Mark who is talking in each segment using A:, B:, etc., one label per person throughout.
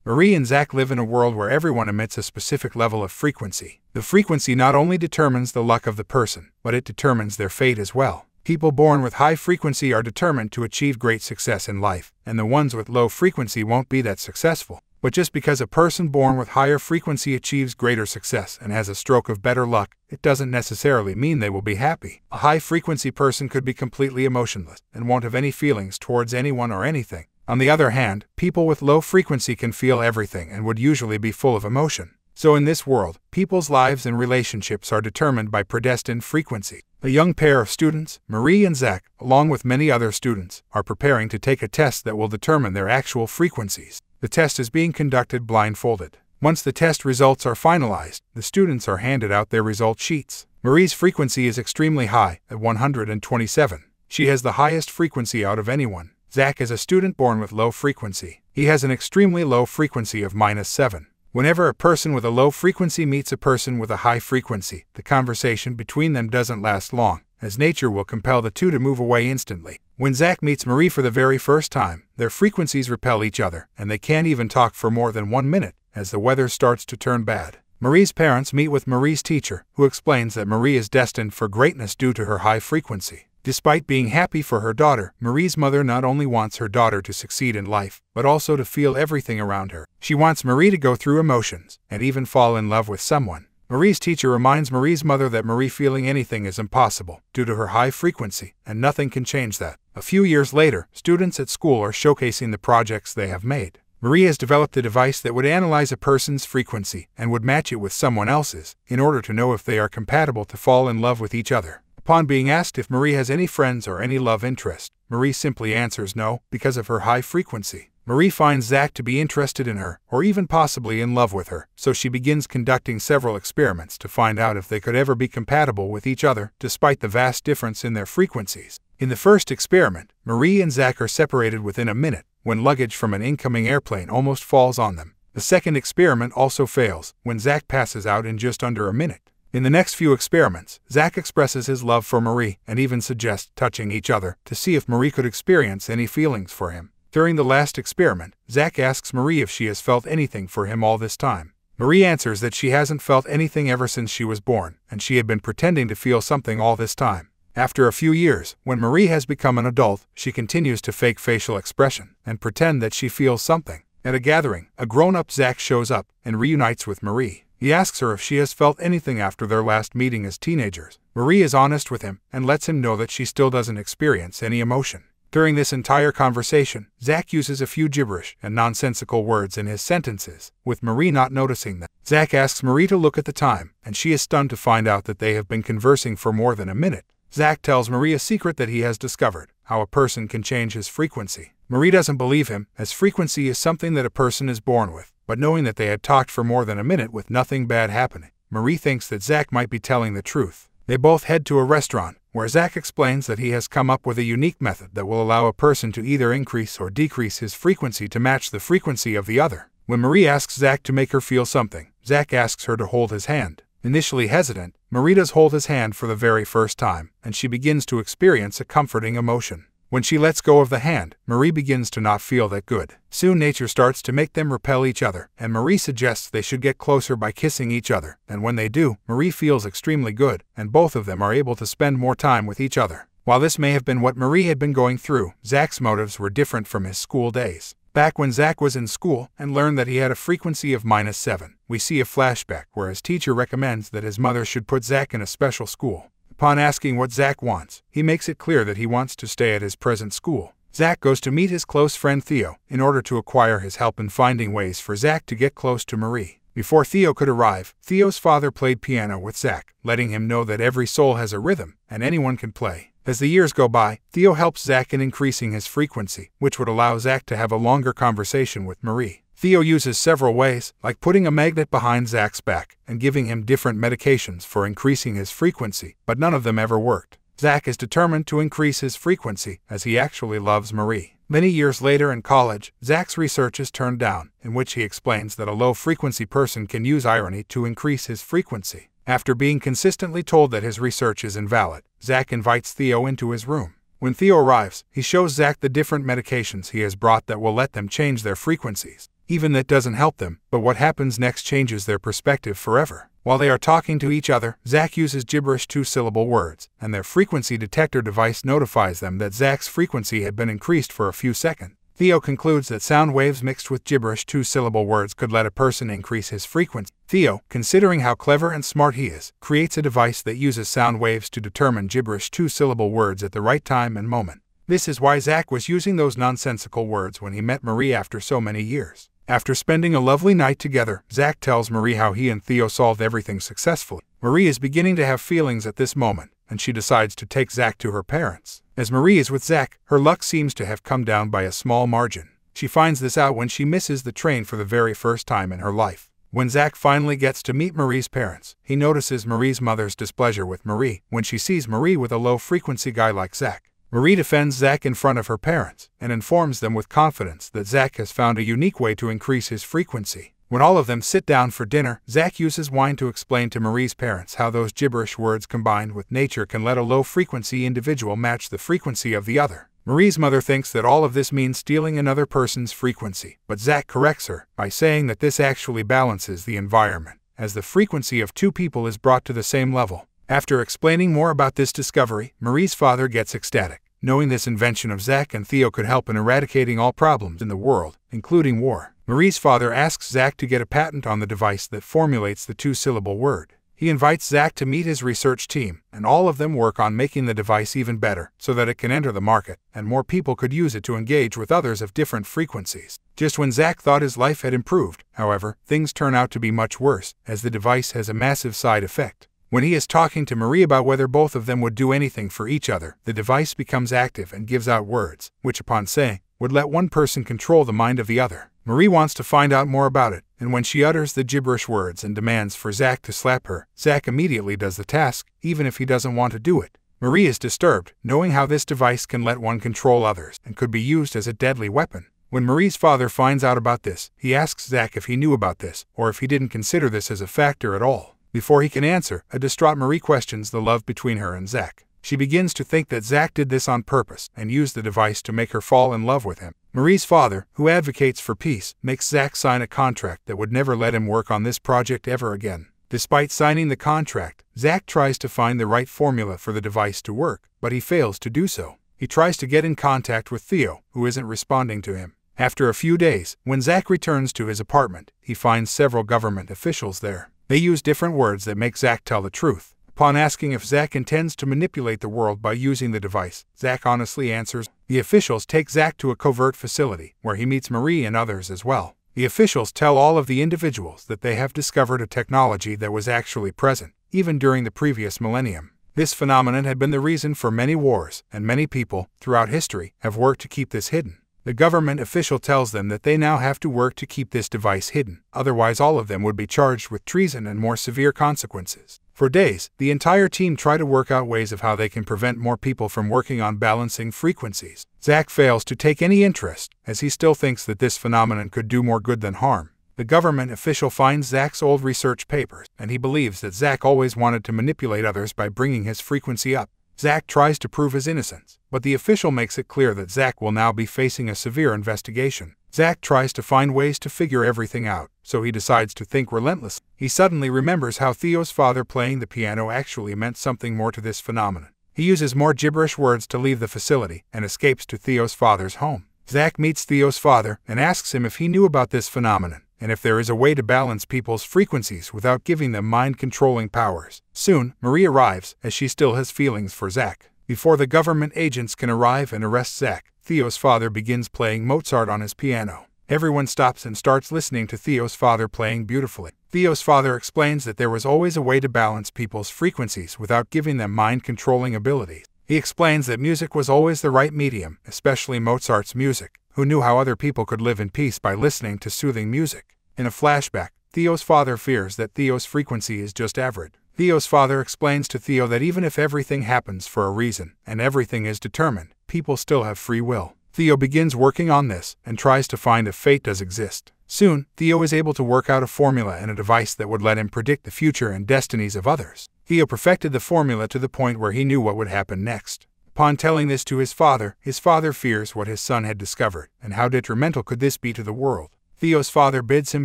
A: Marie and Zach live in a world where everyone emits a specific level of frequency. The frequency not only determines the luck of the person, but it determines their fate as well. People born with high frequency are determined to achieve great success in life, and the ones with low frequency won't be that successful. But just because a person born with higher frequency achieves greater success and has a stroke of better luck, it doesn't necessarily mean they will be happy. A high-frequency person could be completely emotionless and won't have any feelings towards anyone or anything. On the other hand, people with low frequency can feel everything and would usually be full of emotion. So in this world, people's lives and relationships are determined by predestined frequency. A young pair of students, Marie and Zach, along with many other students, are preparing to take a test that will determine their actual frequencies. The test is being conducted blindfolded. Once the test results are finalized, the students are handed out their result sheets. Marie's frequency is extremely high, at 127. She has the highest frequency out of anyone. Zach is a student born with low frequency. He has an extremely low frequency of -7. Whenever a person with a low frequency meets a person with a high frequency, the conversation between them doesn't last long, as nature will compel the two to move away instantly. When Zach meets Marie for the very first time, their frequencies repel each other, and they can't even talk for more than 1 minute, as the weather starts to turn bad. Marie's parents meet with Marie's teacher, who explains that Marie is destined for greatness due to her high frequency. Despite being happy for her daughter, Marie's mother not only wants her daughter to succeed in life, but also to feel everything around her. She wants Marie to go through emotions, and even fall in love with someone. Marie's teacher reminds Marie's mother that Marie feeling anything is impossible, due to her high frequency, and nothing can change that. A few years later, students at school are showcasing the projects they have made. Marie has developed a device that would analyze a person's frequency and would match it with someone else's, in order to know if they are compatible to fall in love with each other. Upon being asked if Marie has any friends or any love interest, Marie simply answers no, because of her high frequency. Marie finds Zach to be interested in her, or even possibly in love with her, so she begins conducting several experiments to find out if they could ever be compatible with each other, despite the vast difference in their frequencies. In the first experiment, Marie and Zach are separated within a minute, when luggage from an incoming airplane almost falls on them. The second experiment also fails, when Zach passes out in just under a minute. In the next few experiments, Zach expresses his love for Marie and even suggests touching each other to see if Marie could experience any feelings for him. During the last experiment, Zach asks Marie if she has felt anything for him all this time. Marie answers that she hasn't felt anything ever since she was born, and she had been pretending to feel something all this time. After a few years, when Marie has become an adult, she continues to fake facial expression and pretend that she feels something. At a gathering, a grown-up Zach shows up and reunites with Marie. He asks her if she has felt anything after their last meeting as teenagers. Marie is honest with him and lets him know that she still doesn't experience any emotion. During this entire conversation, Zach uses a few gibberish and nonsensical words in his sentences, with Marie not noticing them. Zach asks Marie to look at the time, and she is stunned to find out that they have been conversing for more than a minute. Zach tells Marie a secret that he has discovered, how a person can change his frequency. Marie doesn't believe him, as frequency is something that a person is born with, but knowing that they had talked for more than a minute with nothing bad happening, Marie thinks that Zach might be telling the truth. They both head to a restaurant, where Zach explains that he has come up with a unique method that will allow a person to either increase or decrease his frequency to match the frequency of the other. When Marie asks Zach to make her feel something, Zach asks her to hold his hand. Initially hesitant, Marie does hold his hand for the very first time, and she begins to experience a comforting emotion. When she lets go of the hand, Marie begins to not feel that good. Soon nature starts to make them repel each other, and Marie suggests they should get closer by kissing each other, and when they do, Marie feels extremely good, and both of them are able to spend more time with each other. While this may have been what Marie had been going through, Zach's motives were different from his school days. Back when Zach was in school and learned that he had a frequency of -7, we see a flashback where his teacher recommends that his mother should put Zach in a special school. Upon asking what Zach wants, he makes it clear that he wants to stay at his present school. Zach goes to meet his close friend Theo in order to acquire his help in finding ways for Zach to get close to Marie. Before Theo could arrive, Theo's father played piano with Zach, letting him know that every soul has a rhythm, and anyone can play. As the years go by, Theo helps Zach in increasing his frequency, which would allow Zach to have a longer conversation with Marie. Theo uses several ways, like putting a magnet behind Zach's back and giving him different medications for increasing his frequency, but none of them ever worked. Zach is determined to increase his frequency, as he actually loves Marie. Many years later in college, Zach's research is turned down, in which he explains that a low-frequency person can use irony to increase his frequency. After being consistently told that his research is invalid, Zach invites Theo into his room. When Theo arrives, he shows Zach the different medications he has brought that will let them change their frequencies. Even that doesn't help them, but what happens next changes their perspective forever. While they are talking to each other, Zach uses gibberish two-syllable words, and their frequency detector device notifies them that Zach's frequency had been increased for a few seconds. Theo concludes that sound waves mixed with gibberish two-syllable words could let a person increase his frequency. Theo, considering how clever and smart he is, creates a device that uses sound waves to determine gibberish two-syllable words at the right time and moment. This is why Zach was using those nonsensical words when he met Marie after so many years. After spending a lovely night together, Zach tells Marie how he and Theo solved everything successfully. Marie is beginning to have feelings at this moment, and she decides to take Zach to her parents. As Marie is with Zach, her luck seems to have come down by a small margin. She finds this out when she misses the train for the very first time in her life. When Zach finally gets to meet Marie's parents, he notices Marie's mother's displeasure with Marie when she sees Marie with a low-frequency guy like Zach. Marie defends Zach in front of her parents and informs them with confidence that Zach has found a unique way to increase his frequency. When all of them sit down for dinner, Zach uses wine to explain to Marie's parents how those gibberish words combined with nature can let a low-frequency individual match the frequency of the other. Marie's mother thinks that all of this means stealing another person's frequency, but Zach corrects her by saying that this actually balances the environment, as the frequency of two people is brought to the same level. After explaining more about this discovery, Marie's father gets ecstatic, knowing this invention of Zach and Theo could help in eradicating all problems in the world, including war. Marie's father asks Zach to get a patent on the device that formulates the two-syllable word. He invites Zach to meet his research team, and all of them work on making the device even better so that it can enter the market, and more people could use it to engage with others of different frequencies. Just when Zach thought his life had improved, however, things turn out to be much worse, as the device has a massive side effect. When he is talking to Marie about whether both of them would do anything for each other, the device becomes active and gives out words, which upon saying, would let one person control the mind of the other. Marie wants to find out more about it, and when she utters the gibberish words and demands for Zach to slap her, Zach immediately does the task, even if he doesn't want to do it. Marie is disturbed, knowing how this device can let one control others and could be used as a deadly weapon. When Marie's father finds out about this, he asks Zach if he knew about this, or if he didn't consider this as a factor at all. Before he can answer, a distraught Marie questions the love between her and Zach. She begins to think that Zach did this on purpose and used the device to make her fall in love with him. Marie's father, who advocates for peace, makes Zach sign a contract that would never let him work on this project ever again. Despite signing the contract, Zach tries to find the right formula for the device to work, but he fails to do so. He tries to get in contact with Theo, who isn't responding to him. After a few days, when Zach returns to his apartment, he finds several government officials there. They use different words that make Zach tell the truth. Upon asking if Zach intends to manipulate the world by using the device, Zach honestly answers. The officials take Zach to a covert facility, where he meets Marie and others as well. The officials tell all of the individuals that they have discovered a technology that was actually present, even during the previous millennium. This phenomenon had been the reason for many wars, and many people, throughout history, have worked to keep this hidden. The government official tells them that they now have to work to keep this device hidden, otherwise all of them would be charged with treason and more severe consequences. For days, the entire team try to work out ways of how they can prevent more people from working on balancing frequencies. Zach fails to take any interest, as he still thinks that this phenomenon could do more good than harm. The government official finds Zach's old research papers, and he believes that Zach always wanted to manipulate others by bringing his frequency up. Zach tries to prove his innocence, but the official makes it clear that Zach will now be facing a severe investigation. Zach tries to find ways to figure everything out, so he decides to think relentlessly. He suddenly remembers how Theo's father playing the piano actually meant something more to this phenomenon. He uses more gibberish words to leave the facility and escapes to Theo's father's home. Zach meets Theo's father and asks him if he knew about this phenomenon, and if there is a way to balance people's frequencies without giving them mind-controlling powers. Soon, Marie arrives, as she still has feelings for Zach. Before the government agents can arrive and arrest Zach, Theo's father begins playing Mozart on his piano. Everyone stops and starts listening to Theo's father playing beautifully. Theo's father explains that there was always a way to balance people's frequencies without giving them mind-controlling abilities. He explains that music was always the right medium, especially Mozart's music, who knew how other people could live in peace by listening to soothing music. In a flashback, Theo's father fears that Theo's frequency is just average. Theo's father explains to Theo that even if everything happens for a reason, and everything is determined, people still have free will. Theo begins working on this, and tries to find if fate does exist. Soon, Theo is able to work out a formula and a device that would let him predict the future and destinies of others. Theo perfected the formula to the point where he knew what would happen next. Upon telling this to his father fears what his son had discovered, and how detrimental could this be to the world. Theo's father bids him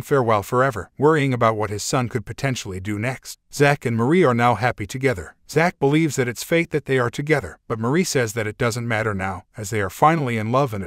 A: farewell forever, worrying about what his son could potentially do next. Zach and Marie are now happy together. Zach believes that it's fate that they are together, but Marie says that it doesn't matter now, as they are finally in love and